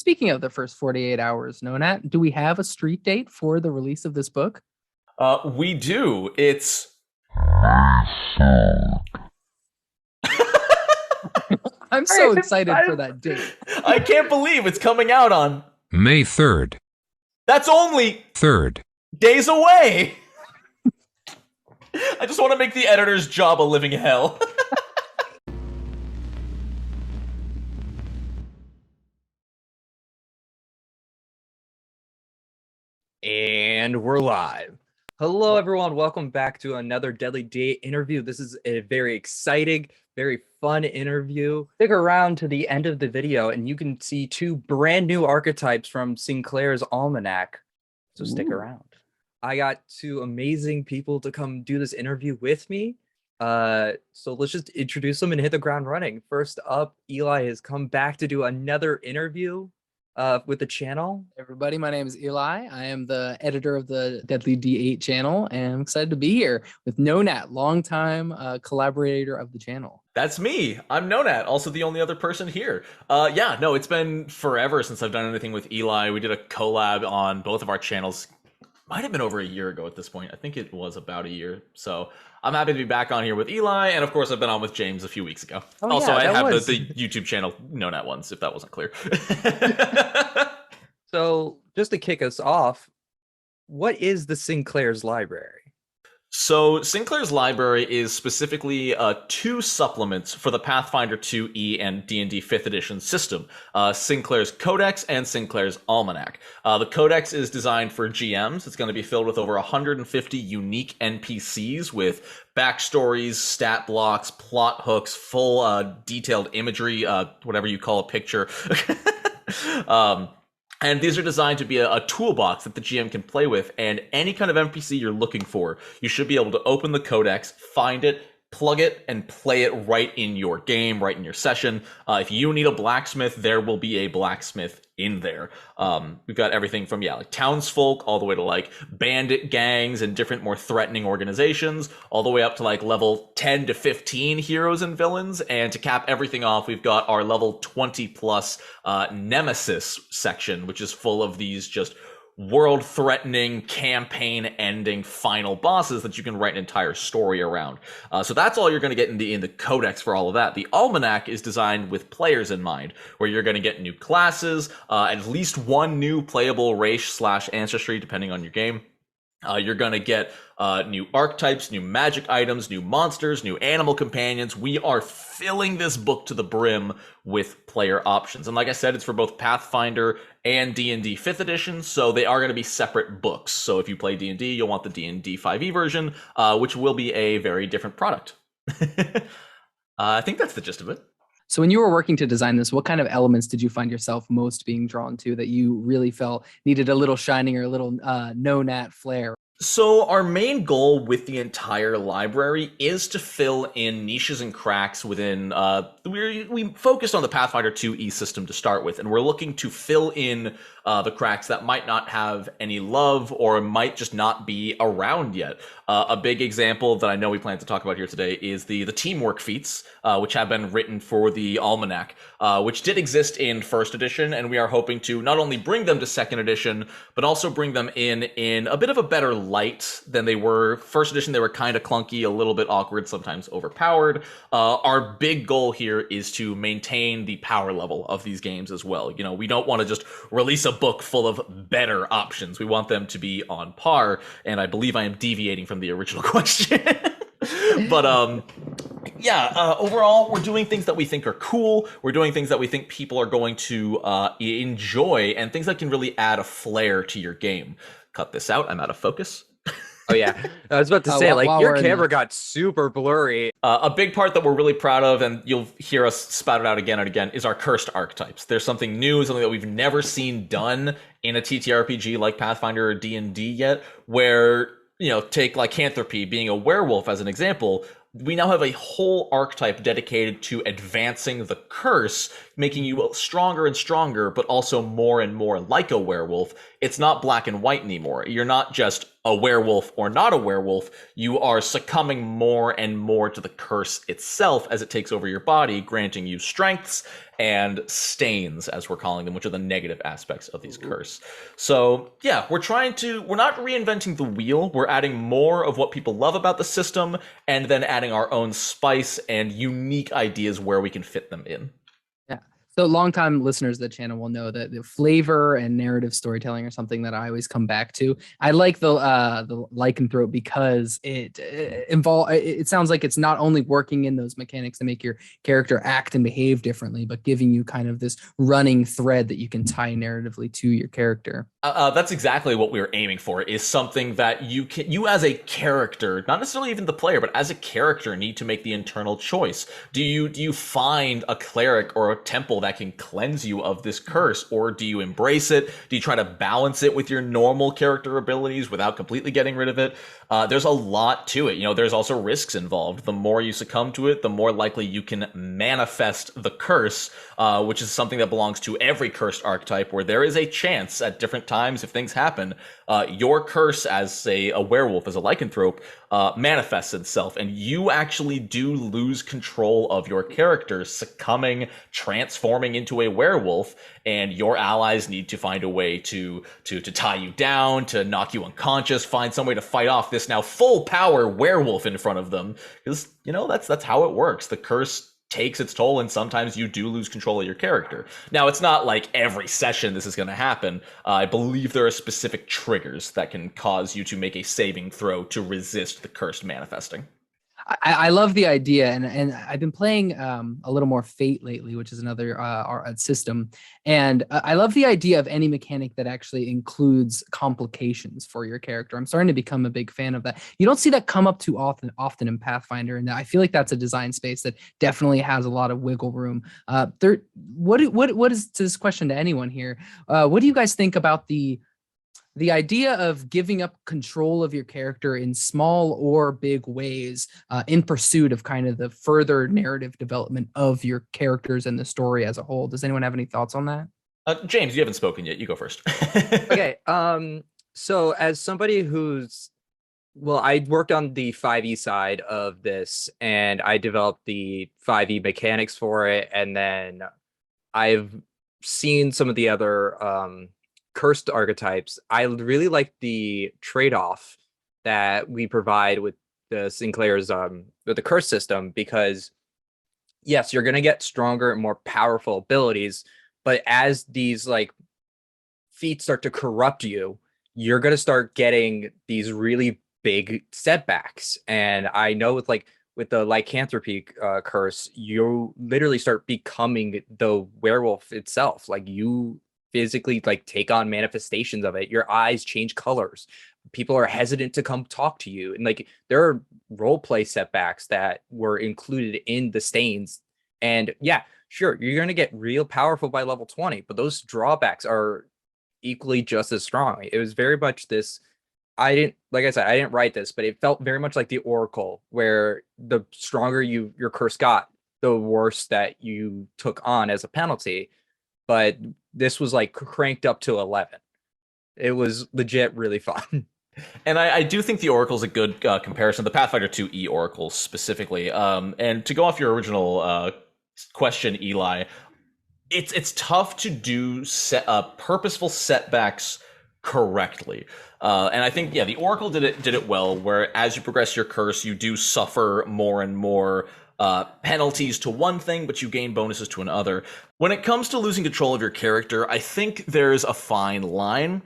speaking of the first 48 hours, NoNat, do we have a street date for the release of this book? We do. It's I'm so excited for that date. I can't believe it's coming out on May 3rd. That's only 3rd. days away. I just want to make the editor's job a living hell. And we're live. Hello, everyone. Welcome back to another Deadly Day interview. This is a very exciting, very fun interview. Stick around to the end of the video and you can see two brand new archetypes from Sinclair's Almanac. So stick around. I got two amazing people to come do this interview with me. So let's just introduce them and hit the ground running. First up, Eli has come back to do another interview with the channel. Everybody, my name is Eli. I am the editor of the Deadly D8 channel, and I'm excited to be here with NoNat, longtime collaborator of the channel. That's me. I'm NoNat, also the only other person here. No, it's been forever since I've done anything with Eli. We did a collab on both of our channels. Might have been over a year ago at this point. I think it was about a year. So I'm happy to be back on here with Eli, and of course I've been on with James a few weeks ago. Oh, also, yeah, I have was... the YouTube channel NoNat1s, if that wasn't clear. So just to kick us off, what is the Sinclair's library? So Sinclair's library is specifically two supplements for the Pathfinder 2e and D&D 5th edition system, Sinclair's Codex and Sinclair's Almanac. The Codex is designed for GMs. It's going to be filled with over 150 unique NPCs with backstories, stat blocks, plot hooks, full detailed imagery, whatever you call a picture. And these are designed to be a toolbox that the GM can play with, and any kind of NPC you're looking for, you should be able to open the codex, find it, plug it, and play it right in your game, right in your session. If you need a blacksmith, there will be a blacksmith in there. We've got everything from, like townsfolk, all the way to like bandit gangs and different more threatening organizations, all the way up to like level 10 to 15 heroes and villains. And to cap everything off, we've got our level 20 plus Nemesis section, which is full of these just world-threatening, campaign-ending final bosses that you can write an entire story around. So that's all you're going to get in the Codex for all of that. The Almanac is designed with players in mind, where you're going to get new classes, at least one new playable race/ancestry, depending on your game. You're going to get new archetypes, new magic items, new monsters, new animal companions. We are filling this book to the brim with player options. And like I said, it's for both Pathfinder and D&D 5th edition, so they are going to be separate books. So if you play D&D, you'll want the D&D 5e version, which will be a very different product. I think that's the gist of it. So when you were working to design this, what kind of elements did you find yourself most being drawn to that you really felt needed a little shining or a little NoNat flair? So our main goal with the entire library is to fill in niches and cracks within, we focused on the Pathfinder 2e system to start with, and we're looking to fill in the cracks that might not have any love or might just not be around yet. A big example that I know we plan to talk about here today is the teamwork feats, which have been written for the Almanac, which did exist in 1st edition, and we are hoping to not only bring them to 2nd edition, but also bring them in a bit of a better light than they were. 1st edition, they were kind of clunky, a little bit awkward, sometimes overpowered. Our big goal here is to maintain the power level of these games as well. You know, we don't want to just release a book full of better options. We want them to be on par, and I believe I am deviating from the original question. But overall, we're doing things that we think are cool. We're doing things that we think people are going to enjoy, and things that can really add a flair to your game. Cut this out. I'm out of focus. Oh, yeah. I was about to say, your camera got super blurry. A big part that we're really proud of, and you'll hear us spout it out again and again, is our cursed archetypes. There's something new, something that we've never seen done in a TTRPG like Pathfinder or D&D yet, where, take lycanthropy, being a werewolf as an example. We now have a whole archetype dedicated to advancing the curse, making you stronger and stronger, but also more and more like a werewolf. It's not black and white anymore. You're not just a werewolf or not a werewolf, you are succumbing more and more to the curse itself as it takes over your body, granting you strengths and stains, as we're calling them, which are the negative aspects of these curse. So yeah, we're not reinventing the wheel. We're adding more of what people love about the system and then adding our own spice and unique ideas where we can fit them in. So longtime listeners of the channel will know that the flavor and narrative storytelling are something that I always come back to. I like the lycanthrope because it sounds like it's not only working in those mechanics to make your character act and behave differently, but giving you kind of this running thread that you can tie narratively to your character. That's exactly what we were aiming for, is something that you as a character, not necessarily even the player, but as a character need to make the internal choice. Do you find a cleric or a temple that can cleanse you of this curse, or do you embrace it? Do you try to balance it with your normal character abilities without completely getting rid of it? There's a lot to it. There's also risks involved. The more you succumb to it, the more likely you can manifest the curse, which is something that belongs to every cursed archetype, where there is a chance at different times, if things happen, your curse as a werewolf, as a lycanthrope, manifests itself, and you actually do lose control of your character, succumbing, transforming into a werewolf, and your allies need to find a way to tie you down, to knock you unconscious, find some way to fight off this now full power werewolf in front of them, because that's how it works. The curse takes its toll, and sometimes you do lose control of your character. Now, it's not like every session this is going to happen. I believe there are specific triggers that can cause you to make a saving throw to resist the curse manifesting. I love the idea, and I've been playing a little more Fate lately, which is another system, and I love the idea of any mechanic that actually includes complications for your character. I'm starting to become a big fan of that. You don't see that come up too often in Pathfinder, and I feel like that's a design space that definitely has a lot of wiggle room. What is, to this question to anyone here, what do you guys think about the idea of giving up control of your character in small or big ways in pursuit of kind of the further narrative development of your characters and the story as a whole? Does anyone have any thoughts on that? James, you haven't spoken yet. You go first. Okay. So as somebody I worked on the 5e side of this, and I developed the 5e mechanics for it, and then I've seen some of the other cursed archetypes. I really like the trade-off that we provide with the Sinclair's with the curse system, because yes, you're going to get stronger and more powerful abilities, but as these feats start to corrupt you, you're going to start getting these really big setbacks. And I know with the lycanthropy curse, you literally start becoming the werewolf itself. You physically take on manifestations of it. Your eyes change colors. People are hesitant to come talk to you. And there are role play setbacks that were included in the stains. And yeah, sure, you're going to get real powerful by level 20, but those drawbacks are equally just as strong. It was very much this, like I said, I didn't write this, but it felt very much like the Oracle, where the stronger your curse got, the worse that you took on as a penalty. But this was cranked up to 11. It was legit really fun. And I do think the Oracle's a good comparison, the Pathfinder 2E Oracle specifically. And to go off your original question, Eli, it's tough to do purposeful setbacks correctly. And I think, yeah, the Oracle did it well, where as you progress your curse, you do suffer more and more penalties to one thing, but you gain bonuses to another. When it comes to losing control of your character, I think there's a fine line.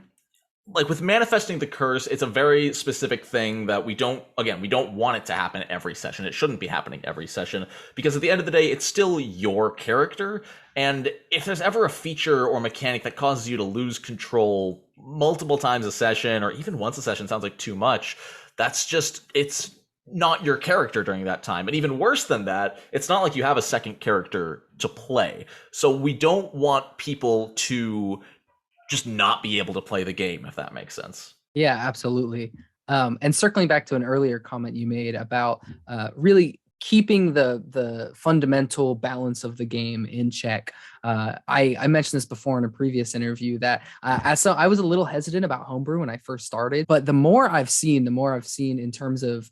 With manifesting the curse, it's a very specific thing that we don't want it to happen every session. It shouldn't be happening every session, because at the end of the day, it's still your character. And if there's ever a feature or mechanic that causes you to lose control multiple times a session, or even once a session sounds like too much, it's not your character during that time. And even worse than that, it's not like you have a second character to play. So we don't want people to just not be able to play the game, if that makes sense. Yeah, absolutely. And circling back to an earlier comment you made about really keeping the fundamental balance of the game in check. I mentioned this before in a previous interview that I was a little hesitant about homebrew when I first started, but the more I've seen in terms of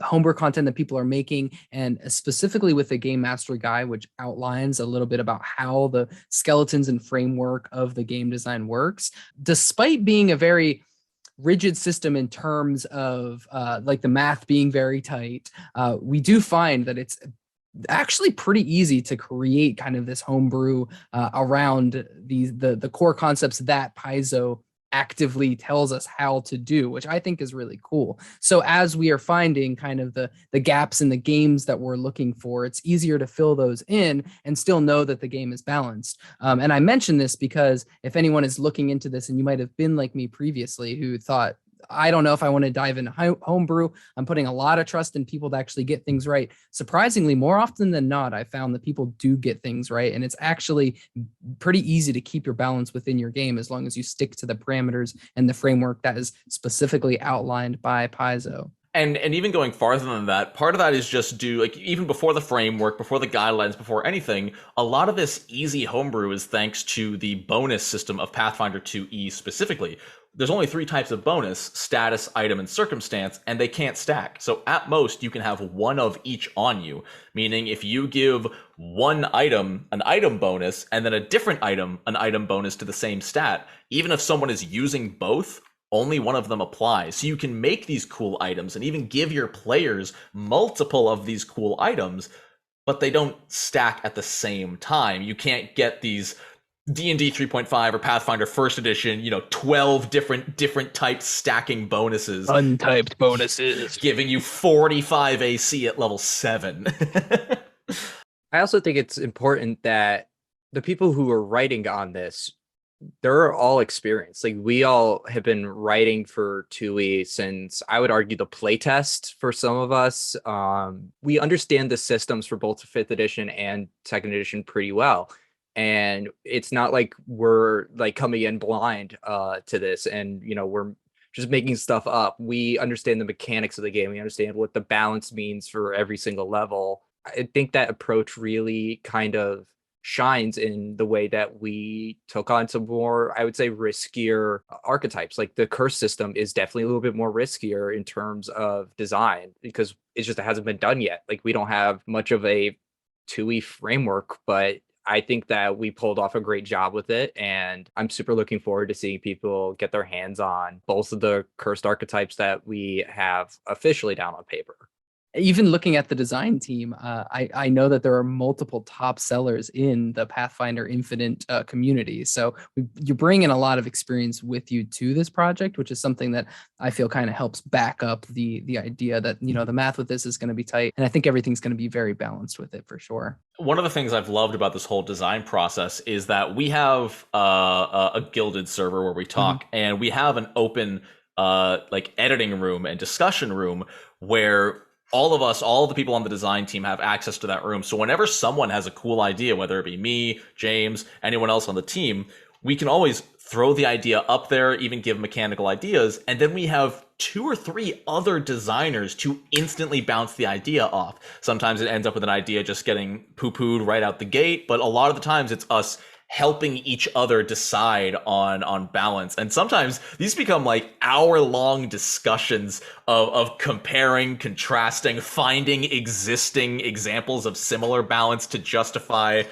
homebrew content that people are making, and specifically with the game mastery guide, which outlines a little bit about how the skeletons and framework of the game design works, despite being a very rigid system in terms of like the math being very tight, we do find that it's actually pretty easy to create kind of this homebrew around the core concepts that Paizo actively tells us how to do, which I think is really cool. So as we are finding kind of the gaps in the games that we're looking for, it's easier to fill those in and still know that the game is balanced. And I mention this because if anyone is looking into this, and you might have been like me previously who thought, I don't know if I want to dive into homebrew. I'm putting a lot of trust in people to actually get things right. Surprisingly, more often than not, I found that people do get things right. And it's actually pretty easy to keep your balance within your game as long as you stick to the parameters and the framework that is specifically outlined by Paizo. And even going farther than that, part of that is just due, like, even before the framework, before the guidelines, before anything, a lot of this easy homebrew is thanks to the bonus system of Pathfinder 2E specifically. There's only 3 types of bonus: status, item, and circumstance, and they can't stack. So at most, you can have one of each on you, meaning if you give one item an item bonus, and then a different item an item bonus to the same stat, even if someone is using both, only one of them applies. So you can make these cool items and even give your players multiple of these cool items, but they don't stack at the same time. You can't get these D&D 3.5 or Pathfinder First Edition, 12 different types stacking bonuses. Untyped bonuses. Giving you 45 AC at level 7. I also think it's important that the people who are writing on this, they're all experienced. Like, we all have been writing for 2E since, I would argue, the playtest for some of us. We understand the systems for both 5th edition and 2nd edition pretty well. And it's not like we're like coming in blind to this and, we're just making stuff up. We understand the mechanics of the game. We understand what the balance means for every single level. I think that approach really kind of shines in the way that we took on some more, I would say, riskier archetypes. Like the curse system is definitely a little bit more riskier in terms of design because it hasn't been done yet. Like, we don't have much of a 2E framework, but I think that we pulled off a great job with it, and I'm super looking forward to seeing people get their hands on both of the cursed archetypes that we have officially down on paper. Even looking at the design team, I know that there are multiple top sellers in the Pathfinder Infinite community. So you bring in a lot of experience with you to this project, which is something that I feel kind of helps back up the idea that, the math with this is going to be tight. And I think everything's going to be very balanced with it for sure. One of the things I've loved about this whole design process is that we have a guilded server where we talk, and we have an open like editing room and discussion room where all of the people on the design team have access to that room. So whenever someone has a cool idea, whether it be me, James, anyone else on the team, we can always throw the idea up there, even give mechanical ideas. And then we have 2 or 3 other designers to instantly bounce the idea off. Sometimes it ends up with an idea just getting poo-pooed right out the gate, but a lot of the times it's us helping each other decide on balance. And sometimes these become like hour-long discussions of comparing, contrasting, finding existing examples of similar balance to justify.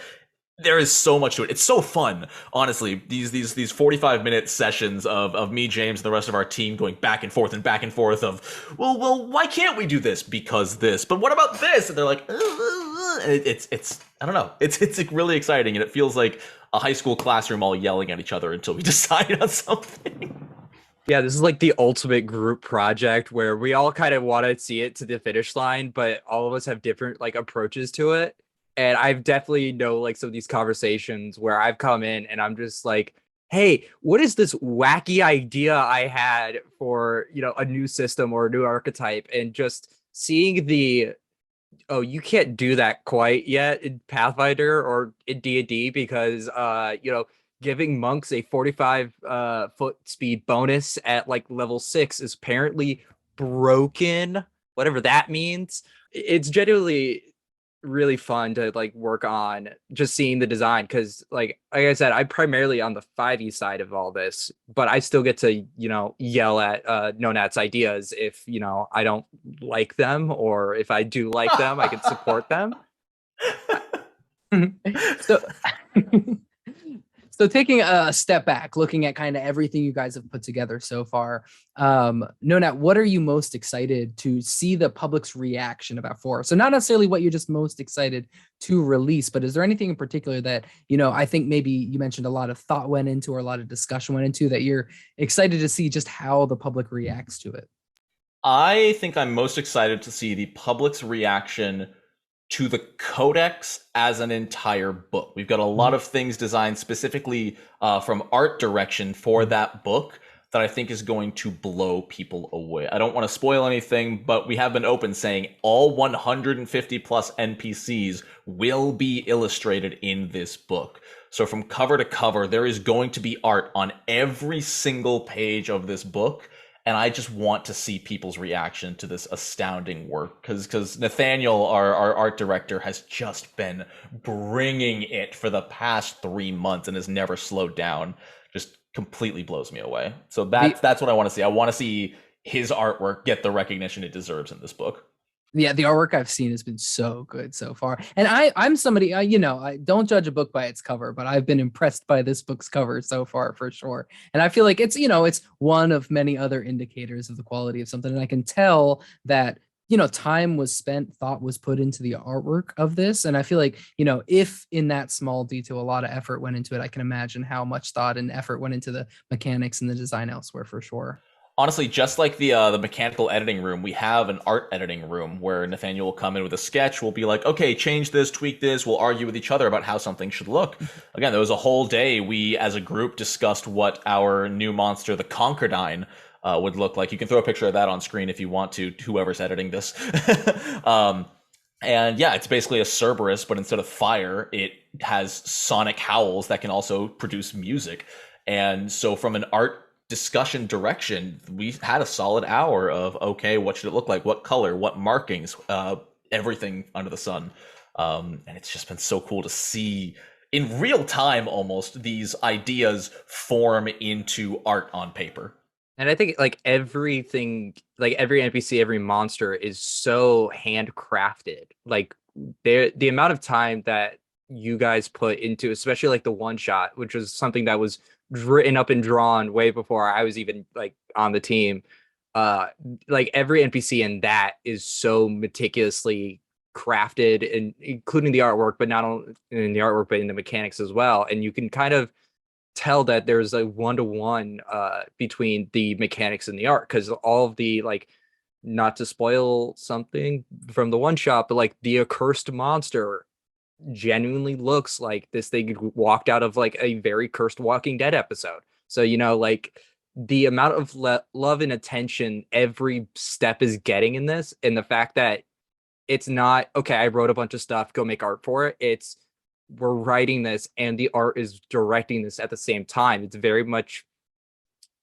There is so much to it. It's so fun, honestly. These 45-minute sessions of me, James, and the rest of our team going back and forth of, well, why can't we do this? Because this. But what about this? And they're like, it's I don't know. It's really exciting, and it feels like a high school classroom all yelling at each other until we decide on something. Yeah, this is like the ultimate group project where we all kind of want to see it to the finish line, but all of us have different like approaches to it. And I've definitely like some of these conversations where I've come in and I'm just like, hey, what is this wacky idea I had for, a new system or a new archetype? And just seeing oh, you can't do that quite yet in Pathfinder or in D&D because, giving monks a 45 foot speed bonus at like level 6 is apparently broken. whatever that means. It's genuinely really fun to like work on just seeing the design because like I said, I'm primarily on the 5e side of all this, but I still get to, yell at NoNat's ideas if, I don't like them, or if I do like them, I can support them. So, so taking a step back, looking at kind of everything you guys have put together so far, NoNat, what are you most excited to see the public's reaction about for? So not necessarily what you're just most excited to release, but is there anything in particular that, I think maybe you mentioned a lot of thought went into or a lot of discussion went into that you're excited to see just how the public reacts to it? I think I'm most excited to see the public's reaction to the codex as an entire book. We've got a lot of things designed specifically from art direction for that book that I think is going to blow people away. I don't want to spoil anything, but we have been open saying all 150 plus NPCs will be illustrated in this book. So from cover to cover, there is going to be art on every single page of this book. And I just want to see people's reaction to this astounding work because Nathaniel, our art director, has just been bringing it for the past 3 months and has never slowed down. Just completely blows me away. So that's what I want to see. I want to see his artwork get the recognition it deserves in this book. Yeah, the artwork I've seen has been so good so far. And I'm somebody, I don't judge a book by its cover, but I've been impressed by this book's cover so far for sure. And I feel like it's, it's one of many other indicators of the quality of something. And I can tell that, time was spent, thought was put into the artwork of this. And I feel like, if in that small detail, a lot of effort went into it, I can imagine how much thought and effort went into the mechanics and the design elsewhere for sure. Honestly, just like the mechanical editing room, we have an art editing room where Nathaniel will come in with a sketch. We'll be like, okay, change this, tweak this. We'll argue with each other about how something should look. Again, there was a whole day we, as a group, discussed what our new monster, the Conquerdine, would look like. You can throw a picture of that on screen if you want to, whoever's editing this. And yeah, it's basically a Cerberus, but instead of fire, it has sonic howls that can also produce music. And so from an art discussion direction, we had a solid hour of, okay, what should it look like? What color? What markings? Everything under the sun. And it's just been so cool to see in real time almost these ideas form into art on paper. And I think like everything, like every NPC, every monster is so handcrafted. Like the amount of time that you guys put into, especially like the one shot, which was something that was written up and drawn way before I was even like on the team. Like every NPC in that is so meticulously crafted, and including the artwork, but not only in the artwork, but in the mechanics as well. And you can kind of tell that there's a one-to-one between the mechanics and the art, because all of the, like, not to spoil something from the one shot, but like the accursed monster genuinely looks like this thing walked out of like a very cursed Walking Dead episode. So, like the amount of love and attention every step is getting in this, and the fact that it's not, okay, I wrote a bunch of stuff, go make art for it. It's, we're writing this and the art is directing this at the same time. It's very much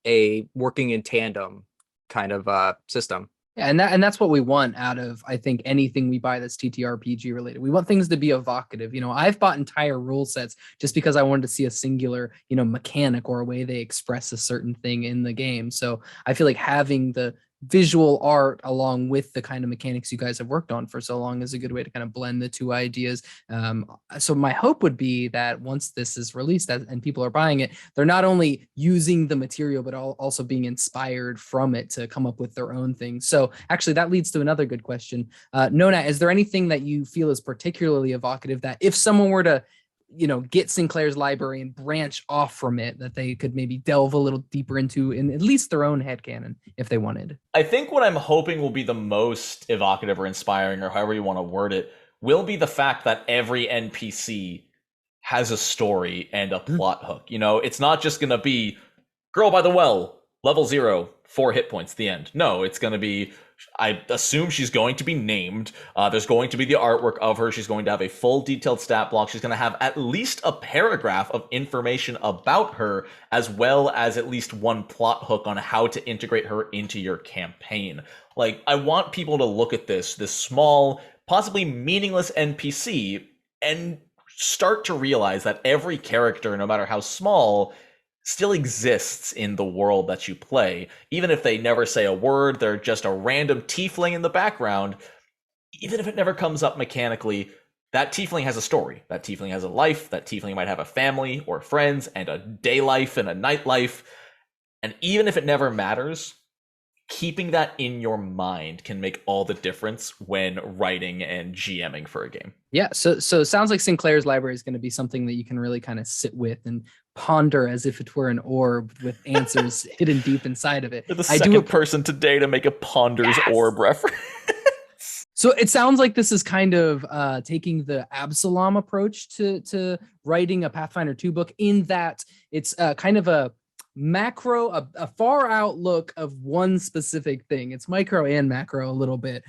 a working in tandem kind of system. Yeah, and that's what we want out of, I think, anything we buy that's TTRPG related. We want things to be evocative. I've bought entire rule sets just because I wanted to see a singular, mechanic or a way they express a certain thing in the game. So I feel like having the visual art along with the kind of mechanics you guys have worked on for so long is a good way to kind of blend the two ideas. So my hope would be that once this is released and people are buying it, they're not only using the material, but also being inspired from it to come up with their own things. So actually that leads to another good question. NoNat, is there anything that you feel is particularly evocative that if someone were to get Sinclair's library and branch off from it, that they could maybe delve a little deeper into in at least their own headcanon if they wanted? I think what I'm hoping will be the most evocative or inspiring, or however you want to word it, will be the fact that every NPC has a story and a plot hook. It's not just going to be girl by the well, level 0, 4 hit points, the end. No, it's going to be I assume she's going to be named. There's going to be the artwork of her. She's going to have a full detailed stat block. She's going to have at least a paragraph of information about her, as well as at least one plot hook on how to integrate her into your campaign. Like, I want people to look at this small, possibly meaningless NPC and start to realize that every character, no matter how small, still exists in the world that you play. Even if they never say a word, they're just a random tiefling in the background. Even if it never comes up mechanically, that tiefling has a story. That tiefling has a life. That tiefling might have a family or friends and a day life and a night life. And even if it never matters, keeping that in your mind can make all the difference when writing and GMing for a game. Yeah, so it sounds like Sinclair's library is going to be something that you can really kind of sit with and ponder as if it were an orb with answers hidden deep inside of it. You're the second person today to make a ponders orb reference. So it sounds like this is kind of taking the Absalom approach to writing a Pathfinder 2 book, in that it's kind of a macro, a far outlook of one specific thing. It's micro and macro a little bit.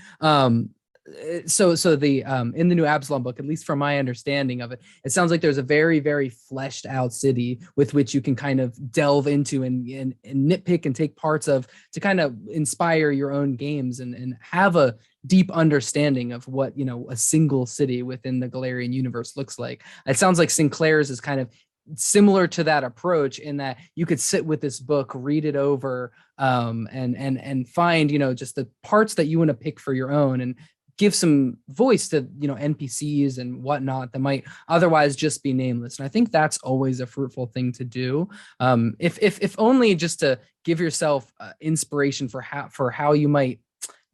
So the in the new Absalom book, at least from my understanding of it, it sounds like there's a very, very fleshed out city with which you can kind of delve into and nitpick and take parts of to kind of inspire your own games and have a deep understanding of what, you know, a single city within the Galarian universe looks like. It sounds like Sinclair's is kind of similar to that approach, in that you could sit with this book, read it over, and find, you know, just the parts that you want to pick for your own, and give some voice to, you know, NPCs and whatnot that might otherwise just be nameless. And I think that's always a fruitful thing to do. If only just to give yourself inspiration for how you might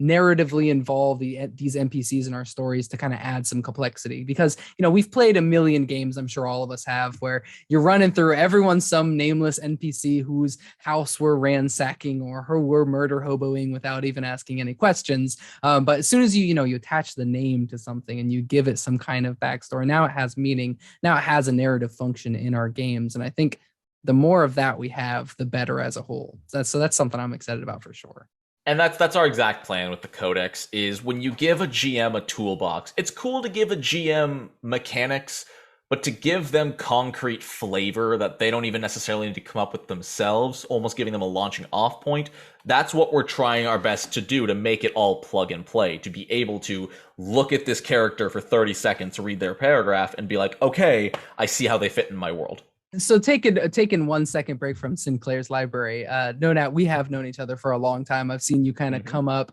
narratively involve these NPCs in our stories to kind of add some complexity. Because, you know, we've played a million games, I'm sure all of us have, where you're running through everyone's some nameless NPC whose house we're ransacking or who we're murder hoboing without even asking any questions. But as soon as you attach the name to something and you give it some kind of backstory, now it has meaning. Now it has a narrative function in our games. And I think the more of that we have, the better as a whole. So that's something I'm excited about for sure. And that's our exact plan with the Codex, is when you give a GM a toolbox, it's cool to give a GM mechanics, but to give them concrete flavor that they don't even necessarily need to come up with themselves, almost giving them a launching off point, that's what we're trying our best to do, to make it all plug and play, to be able to look at this character for 30 seconds, read their paragraph, and be like, okay, I see how they fit in my world. So taking 1 second break from Sinclair's library, NoNat, we have known each other for a long time. I've seen you kind of come up,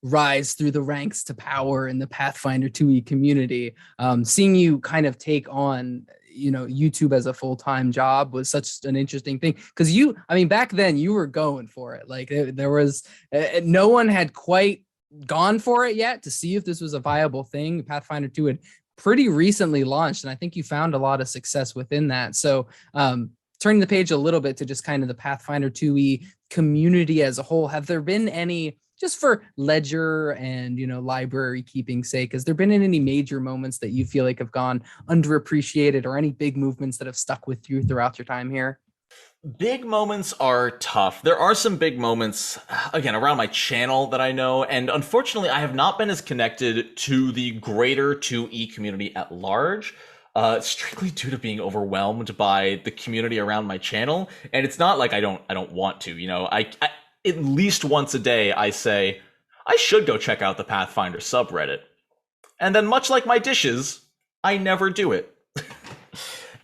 rise through the ranks to power in the Pathfinder 2e community. Seeing you kind of take on, you know, YouTube as a full-time job was such an interesting thing, because back then you were going for it. Like there was no one had quite gone for it yet to see if this was a viable thing. Pathfinder 2 had pretty recently launched, and I think you found a lot of success within that. So turning the page a little bit to just kind of the Pathfinder 2e community as a whole, have there been any, just for ledger and, you know, library keeping sake, has there been any major moments that you feel like have gone underappreciated, or any big movements that have stuck with you throughout your time here? Big moments are tough. There are some big moments, again, around my channel that I know, and unfortunately I have not been as connected to the greater 2E community at large, strictly due to being overwhelmed by the community around my channel. And it's not like I don't want to, you know, I at least once a day I say, I should go check out the Pathfinder subreddit. And then, much like my dishes, I never do it.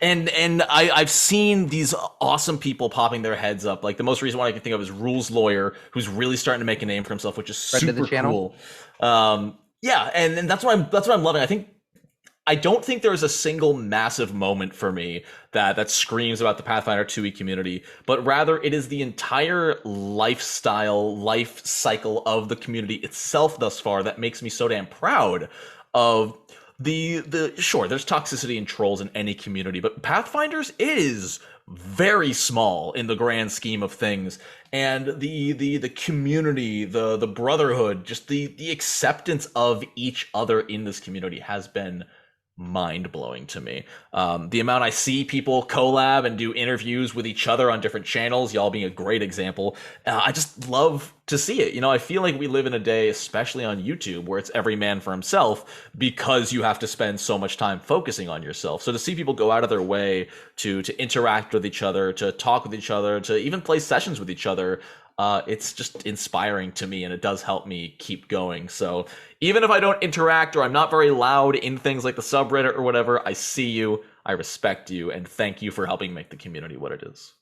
And I've seen these awesome people popping their heads up. Like, the most recent one I can think of is Rules Lawyer, who's really starting to make a name for himself, which is super cool. Yeah, and that's what I'm loving. I don't think there's a single massive moment for me that screams about the Pathfinder 2e community, but rather it is the entire life cycle of the community itself thus far that makes me so damn proud of sure, there's toxicity and trolls in any community, but Pathfinders is very small in the grand scheme of things. And the community, the brotherhood, just the acceptance of each other in this community has been mind-blowing to me. The amount I see people collab and do interviews with each other on different channels, y'all being a great example, I just love to see it. You know, I feel like we live in a day, especially on YouTube, where it's every man for himself because you have to spend so much time focusing on yourself. So to see people go out of their way to interact with each other, to talk with each other, to even play sessions with each other, it's just inspiring to me, and it does help me keep going. So even if I don't interact or I'm not very loud in things like the subreddit or whatever, I see you, I respect you, and thank you for helping make the community what it is.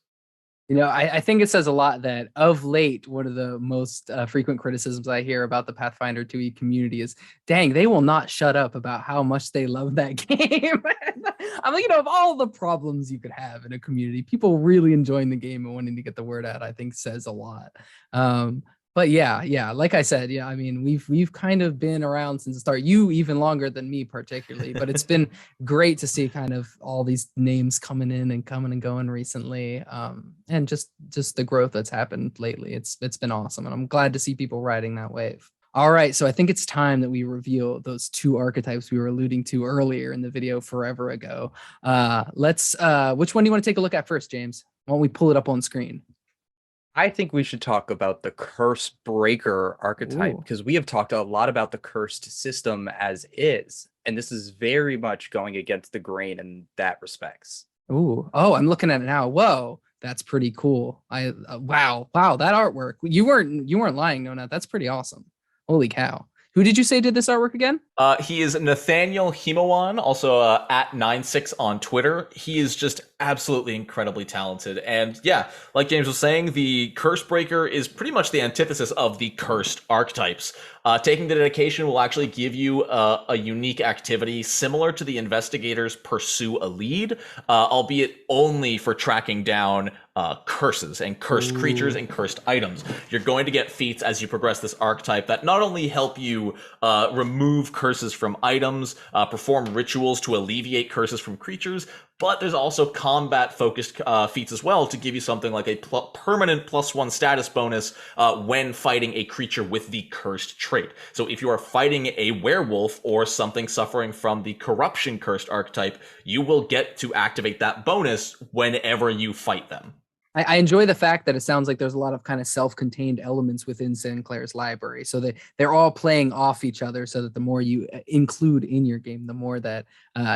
You know, I think it says a lot that of late, one of the most frequent criticisms I hear about the Pathfinder 2e community is, dang, they will not shut up about how much they love that game. I'm like, you know, of all the problems you could have in a community, people really enjoying the game and wanting to get the word out, I think says a lot. But yeah, like I said, yeah, I mean, we've kind of been around since the start. You even longer than me, particularly, but it's been great to see kind of all these names coming and going recently, and just the growth that's happened lately. It's been awesome, and I'm glad to see people riding that wave. All right, so I think it's time that we reveal those two archetypes we were alluding to earlier in the video forever ago. Which one do you want to take a look at first, James? Why don't we pull it up on screen? I think we should talk about the curse breaker archetype, because we have talked a lot about the cursed system as is, and this is very much going against the grain in that respects. Oh, I'm looking at it now. Whoa, that's pretty cool. Wow, that artwork. You weren't lying, NoNat. That's pretty awesome. Holy cow. Who did you say did this artwork again? He is Nathaniel Himawan, also at 96 on Twitter. He is just absolutely incredibly talented. And yeah, like James was saying, the Curse Breaker is pretty much the antithesis of the cursed archetypes. Taking the dedication will actually give you a unique activity similar to the Investigators Pursue a Lead, albeit only for tracking down curses and cursed creatures and cursed items. You're going to get feats as you progress this archetype that not only help you remove curses from items, perform rituals to alleviate curses from creatures, but there's also combat-focused feats as well to give you something like a permanent +1 status bonus when fighting a creature with the cursed trait. So if you are fighting a werewolf or something suffering from the corruption cursed archetype, you will get to activate that bonus whenever you fight them. I enjoy the fact that it sounds like there's a lot of kind of self-contained elements within Sinclair's library, so that they're all playing off each other, so that the more you include in your game, the more that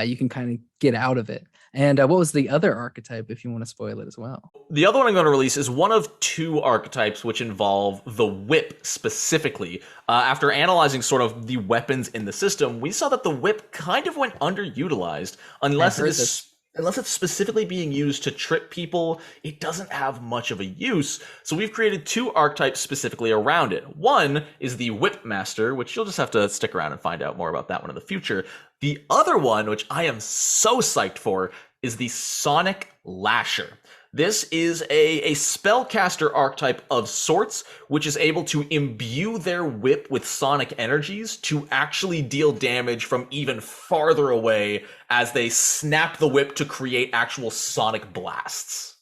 you can kind of get out of it. And what was the other archetype, if you want to spoil it as well? The other one I'm going to release is one of two archetypes which involve the whip specifically. After analyzing sort of the weapons in the system, we saw that the whip kind of went underutilized, unless it's specifically being used to trip people. It doesn't have much of a use, so we've created two archetypes specifically around it. One is the Whip Master, which you'll just have to stick around and find out more about that one in the future. The other one, which I am so psyched for, is the Sonic Lasher. This is a spellcaster archetype of sorts, which is able to imbue their whip with sonic energies to actually deal damage from even farther away as they snap the whip to create actual sonic blasts.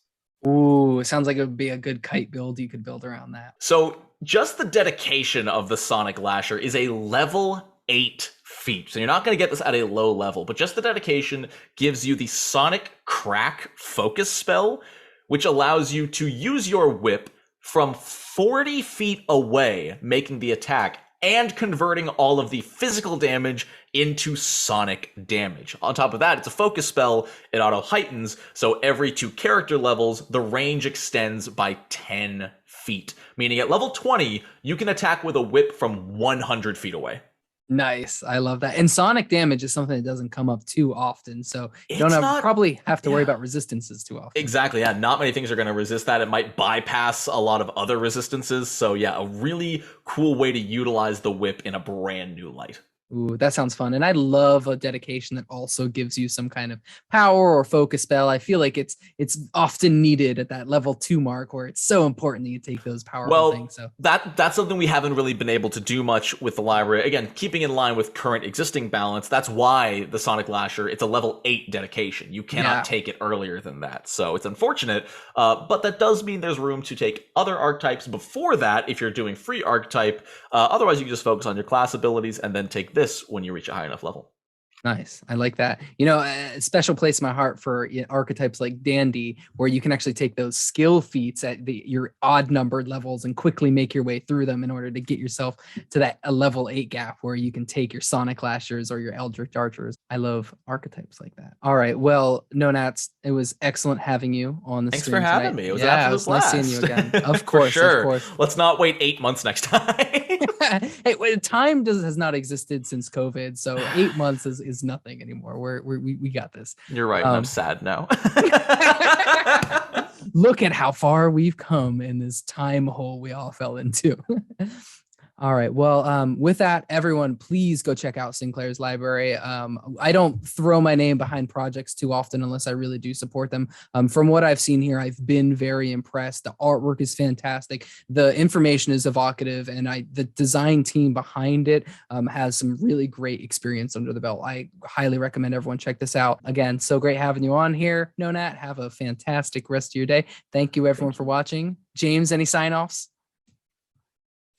Ooh, it sounds like it would be a good kite build you could build around that. So just the dedication of the Sonic Lasher is a level 8 feat. So you're not going to get this at a low level, but just the dedication gives you the Sonic Crack focus spell, which allows you to use your whip from 40 feet away, making the attack and converting all of the physical damage into sonic damage. On top of that, it's a focus spell. It auto heightens, so every 2 character levels, the range extends by 10 feet, meaning at level 20, you can attack with a whip from 100 feet away. Nice. I love that. And sonic damage is something that doesn't come up too often, so you probably have to worry about resistances too often. Exactly, yeah. Not many things are going to resist that. It might bypass a lot of other resistances. So yeah, a really cool way to utilize the whip in a brand new light. Ooh, that sounds fun. And I love a dedication that also gives you some kind of power or focus spell. I feel like it's often needed at that level 2 mark, where it's so important that you take those powerful things. So that's something we haven't really been able to do much with the library. Again, keeping in line with current existing balance. That's why the Sonic Lasher, it's a level 8 dedication. You cannot take it earlier than that. So it's unfortunate, but that does mean there's room to take other archetypes before that if you're doing free archetype. Otherwise, you can just focus on your class abilities and then take this when you reach a high enough level. Nice. I like that. You know, a special place in my heart for archetypes like Dandy, where you can actually take those skill feats at your odd numbered levels and quickly make your way through them in order to get yourself to that a level 8 gap where you can take your Sonic Lashers or your Eldritch Archers. I love archetypes like that. All right. Well, NoNats, it was excellent having you on the Thanks stream for having tonight. me. It was yeah, an absolute blast. Nice seeing you again. Of For course, sure. of course. Let's not wait 8 months next time. Hey, time has not existed since COVID, so 8 months is nothing anymore. We got this. You're right. And I'm sad now. Look at how far we've come in this time hole we all fell into. All right. Well, with that, everyone, please go check out Sinclair's library. I don't throw my name behind projects too often unless I really do support them. From what I've seen here, I've been very impressed. The artwork is fantastic. The information is evocative, and the design team behind it has some really great experience under the belt. I highly recommend everyone check this out. Again, so great having you on here, NoNat. Have a fantastic rest of your day. Thank you, everyone, for watching. James, any sign-offs?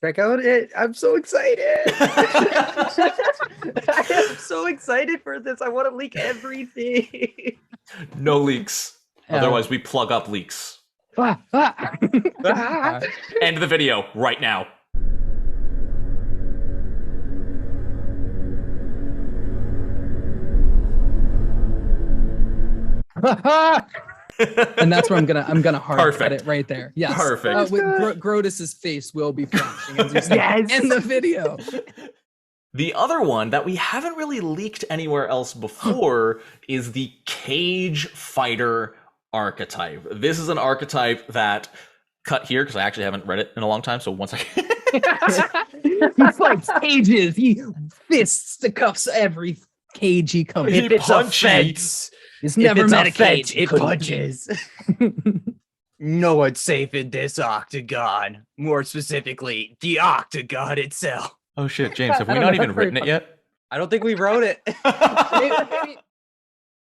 Check out it. I'm so excited. I am so excited for this. I want to leak everything. No leaks. Otherwise, we plug up leaks. Right. End the video right now. And that's where I'm gonna hard cut it right there. Yes. Perfect. Grotus's face will be flashing as you say in the video. The other one that we haven't really leaked anywhere else before is the Cage Fighter archetype. This is an archetype that cut here because I actually haven't read it in a long time. So 1 second. He fights cages. He fisticuffs every cage he comes. If it's a fence, it's never met a fence, cage. it punches. No one's safe in this octagon. More specifically, the octagon itself. Oh shit, James, have we not even written it yet? I don't think we wrote it. maybe